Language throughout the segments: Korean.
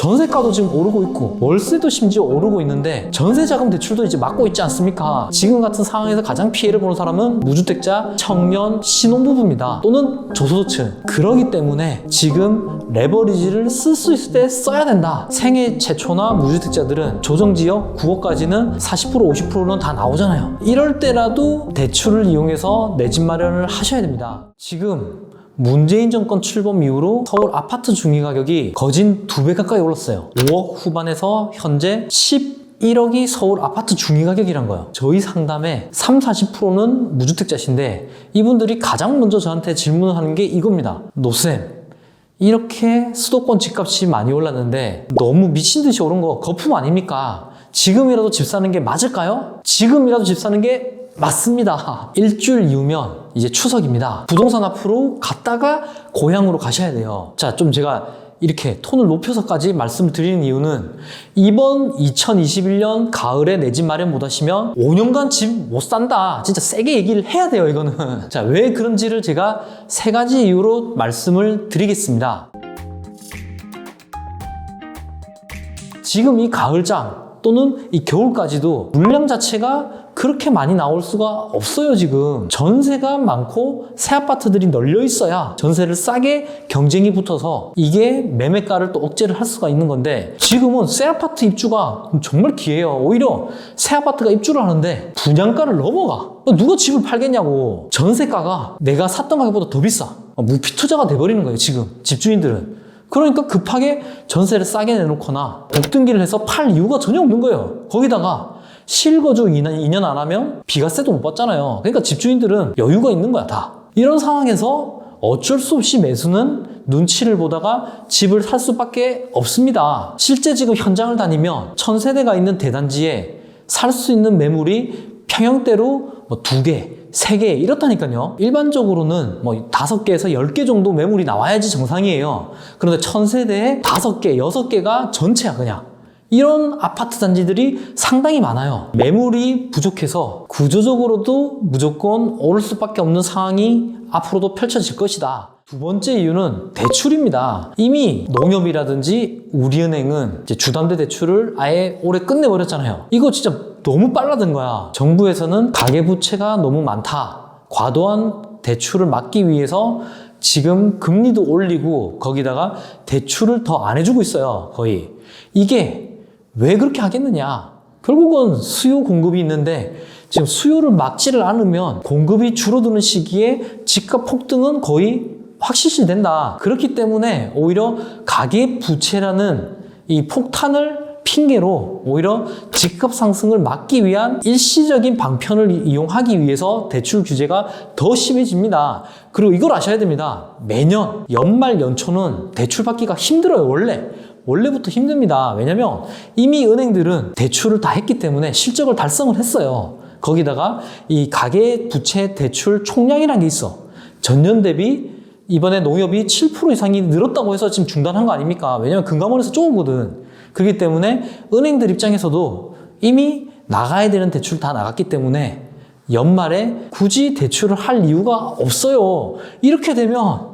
전세가도 지금 오르고 있고 월세도 심지어 오르고 있는데 전세자금 대출도 이제 막고 있지 않습니까? 지금 같은 상황에서 가장 피해를 보는 사람은 무주택자, 청년, 신혼부부입니다. 또는 저소득층. 그러기 때문에 지금 레버리지를 쓸 수 있을 때 써야 된다. 생애 최초나 무주택자들은 조정지역 9억까지는 40% 50%는 다 나오잖아요. 이럴 때라도 대출을 이용해서 내 집 마련을 하셔야 됩니다. 지금 문재인 정권 출범 이후로 서울 아파트 중위 가격이 거진 2배 가까이 올랐어요. 5억 후반에서 현재 11억이 서울 아파트 중위 가격이란 거예요. 저희 상담의 30-40%는 무주택자신데 이분들이 가장 먼저 저한테 질문을 하는 게 이겁니다. 노쌤, 이렇게 수도권 집값이 많이 올랐는데 너무 미친 듯이 오른 거 거품 아닙니까? 지금이라도 집 사는 게 맞을까요? 지금이라도 집 사는 게 맞습니다. 일주일 이후면 이제 추석입니다. 부동산 앞으로 갔다가 고향으로 가셔야 돼요. 자, 좀 제가 이렇게 톤을 높여서까지 말씀을 드리는 이유는 이번 2021년 가을에 내 집 마련 못 하시면 5년간 집 못 산다. 진짜 세게 얘기를 해야 돼요, 이거는. 자, 왜 그런지를 제가 3가지 이유로 말씀을 드리겠습니다. 지금 이 가을장 또는 이 겨울까지도 물량 자체가 그렇게 많이 나올 수가 없어요. 지금 전세가 많고 새 아파트들이 널려 있어야 전세를 싸게 경쟁이 붙어서 이게 매매가를 또 억제를 할 수가 있는 건데 지금은 새 아파트 입주가 정말 기회예요. 오히려 새 아파트가 입주를 하는데 분양가를 넘어가. 누가 집을 팔겠냐고. 전세가가 내가 샀던 가격보다 더 비싸. 무피 투자가 돼버리는 거예요. 지금 집주인들은. 그러니까 급하게 전세를 싸게 내놓거나 복등기를 해서 팔 이유가 전혀 없는 거예요. 거기다가 실거주 2년 안 하면 비과세도 못 받잖아요. 그러니까 집주인들은 여유가 있는 거야, 다. 이런 상황에서 어쩔 수 없이 매수는 눈치를 보다가 집을 살 수밖에 없습니다. 실제 지금 현장을 다니면 1000세대가 있는 대단지에 살 수 있는 매물이 평형대로 2개, 3개 이렇다니까요. 일반적으로는 5개에서 10개 정도 매물이 나와야지 정상이에요. 그런데 1000세대에 5개, 6개가 전체야 그냥. 이런 아파트 단지들이 상당히 많아요. 매물이 부족해서 구조적으로도 무조건 오를 수밖에 없는 상황이 앞으로도 펼쳐질 것이다. 2번째 이유는 대출입니다. 이미 농협이라든지 우리은행은 이제 주담대 대출을 아예 올해 끝내버렸잖아요. 이거 진짜 너무 빨라든 거야. 정부에서는 가계부채가 너무 많다. 과도한 대출을 막기 위해서 지금 금리도 올리고 거기다가 대출을 더 안 해주고 있어요. 거의. 이게 왜 그렇게 하겠느냐? 결국은 수요 공급이 있는데 지금 수요를 막지를 않으면 공급이 줄어드는 시기에 집값 폭등은 거의 확실시된다. 그렇기 때문에 오히려 가계부채라는 이 폭탄을 핑계로 오히려 집값 상승을 막기 위한 일시적인 방편을 이용하기 위해서 대출 규제가 더 심해집니다. 그리고 이걸 아셔야 됩니다. 매년 연말 연초는 대출 받기가 힘들어요. 원래부터 힘듭니다. 왜냐면 이미 은행들은 대출을 다 했기 때문에 실적을 달성을 했어요. 거기다가 이 가계부채 대출 총량이라는 게 있어. 전년 대비 이번에 농협이 7% 이상이 늘었다고 해서 지금 중단한 거 아닙니까? 왜냐면 금감원에서 쪼거든. 그렇기 때문에 은행들 입장에서도 이미 나가야 되는 대출 다 나갔기 때문에 연말에 굳이 대출을 할 이유가 없어요. 이렇게 되면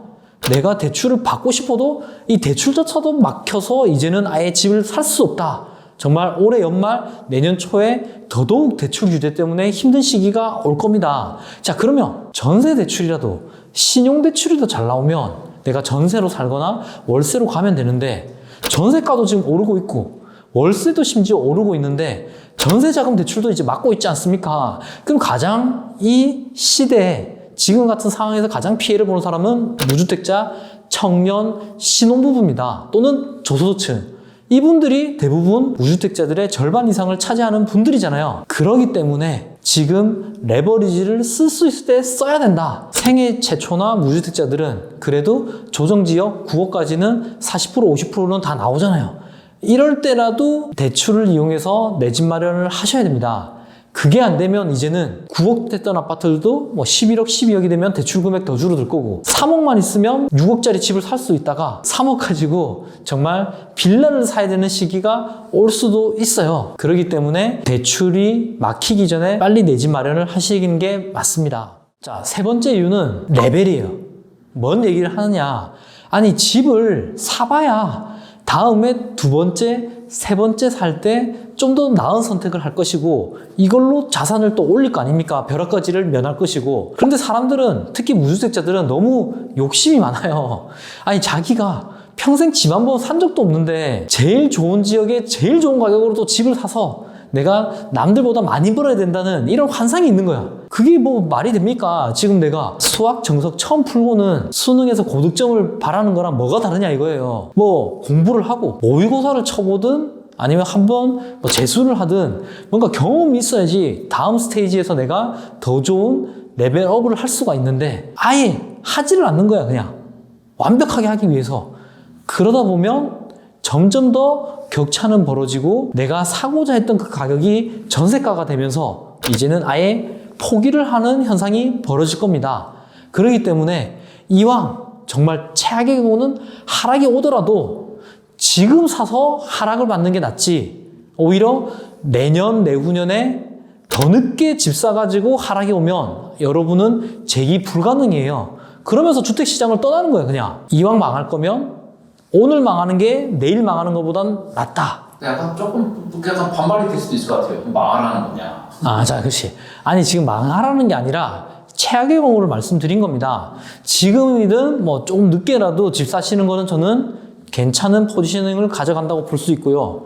내가 대출을 받고 싶어도 이 대출조차도 막혀서 이제는 아예 집을 살 수 없다. 정말 올해 연말 내년 초에 더더욱 대출 규제 때문에 힘든 시기가 올 겁니다. 자, 그러면 전세 대출이라도 신용대출이 더 잘 나오면 내가 전세로 살거나 월세로 가면 되는데 전세가도 지금 오르고 있고 월세도 심지어 오르고 있는데 전세자금 대출도 이제 막고 있지 않습니까? 그럼 가장 이 시대에 지금 같은 상황에서 가장 피해를 보는 사람은 무주택자, 청년, 신혼부부입니다. 또는 저소득층. 이분들이 대부분 무주택자들의 절반 이상을 차지하는 분들이잖아요. 그러기 때문에 지금 레버리지를 쓸 수 있을 때 써야 된다. 생애 최초나 무주택자들은 그래도 조정지역 9억까지는 40% 50%는 다 나오잖아요. 이럴 때라도 대출을 이용해서 내 집 마련을 하셔야 됩니다. 그게 안 되면 이제는 9억 됐던 아파트들도 11억, 12억이 되면 대출 금액 더 줄어들 거고 3억만 있으면 6억짜리 집을 살 수 있다가 3억 가지고 정말 빌라를 사야 되는 시기가 올 수도 있어요. 그렇기 때문에 대출이 막히기 전에 빨리 내 집 마련을 하시는 게 맞습니다. 자, 3번째 이유는 레벨이에요. 뭔 얘기를 하느냐. 아니, 집을 사봐야 다음에 두 번째, 세 번째 살 때 좀 더 나은 선택을 할 것이고 이걸로 자산을 또 올릴 거 아닙니까? 벼락가지를 면할 것이고. 그런데 사람들은, 특히 무주택자들은 너무 욕심이 많아요. 아니 자기가 평생 집 한 번 산 적도 없는데 제일 좋은 지역에 제일 좋은 가격으로 또 집을 사서 내가 남들보다 많이 벌어야 된다는 이런 환상이 있는 거야. 그게 뭐 말이 됩니까? 지금 내가 수학 정석 처음 풀고는 수능에서 고득점을 바라는 거랑 뭐가 다르냐 이거예요. 뭐 공부를 하고 모의고사를 쳐보든 아니면 한번 뭐 재수를 하든 뭔가 경험이 있어야지 다음 스테이지에서 내가 더 좋은 레벨업을 할 수가 있는데 아예 하지를 않는 거야. 그냥 완벽하게 하기 위해서. 그러다 보면 점점 더 격차는 벌어지고 내가 사고자 했던 그 가격이 전세가가 되면서 이제는 아예 포기를 하는 현상이 벌어질 겁니다. 그렇기 때문에 이왕 정말 최악의 경우는 하락이 오더라도 지금 사서 하락을 받는 게 낫지, 오히려 내년, 내후년에 더 늦게 집 사가지고 하락이 오면 여러분은 재기 불가능해요. 그러면서 주택시장을 떠나는 거예요. 그냥 이왕 망할 거면 오늘 망하는 게 내일 망하는 것보단 낫다. 약간 조금 약간 반발이 될 수도 있을 것 같아요. 망하라는 거냐. 자, 그렇지. 아니, 지금 망하라는 게 아니라 최악의 경우를 말씀드린 겁니다. 지금이든 뭐 조금 늦게라도 집 사시는 거는 저는 괜찮은 포지셔닝을 가져간다고 볼 수 있고요.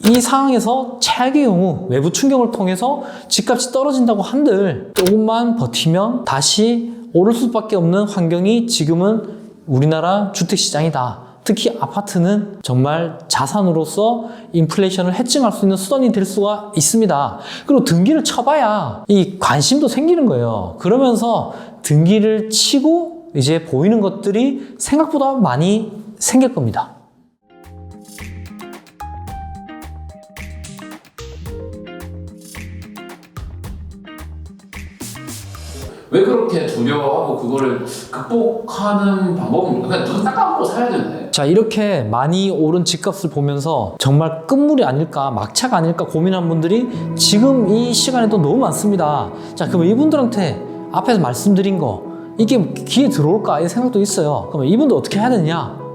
이 상황에서 최악의 경우 외부 충격을 통해서 집값이 떨어진다고 한들 조금만 버티면 다시 오를 수밖에 없는 환경이 지금은 우리나라 주택시장이다. 특히 아파트는 정말 자산으로서 인플레이션을 해증할 수 있는 수단이 될 수가 있습니다. 그리고 등기를 쳐봐야 이 관심도 생기는 거예요. 그러면서 등기를 치고 이제 보이는 것들이 생각보다 많이 생길 겁니다. 왜 그렇게 두려워하고 그거를 극복하는 방법은 그냥 눈 딱 감고 사야 되는데. 자, 이렇게 많이 오른 집값을 보면서 정말 끝물이 아닐까, 막차가 아닐까 고민한 분들이 지금 이 시간에도 너무 많습니다. 자, 그럼 이분들한테 앞에서 말씀드린 거 이게 귀에 들어올까 이 생각도 있어요. 그럼 이분들 어떻게 해야 되느냐?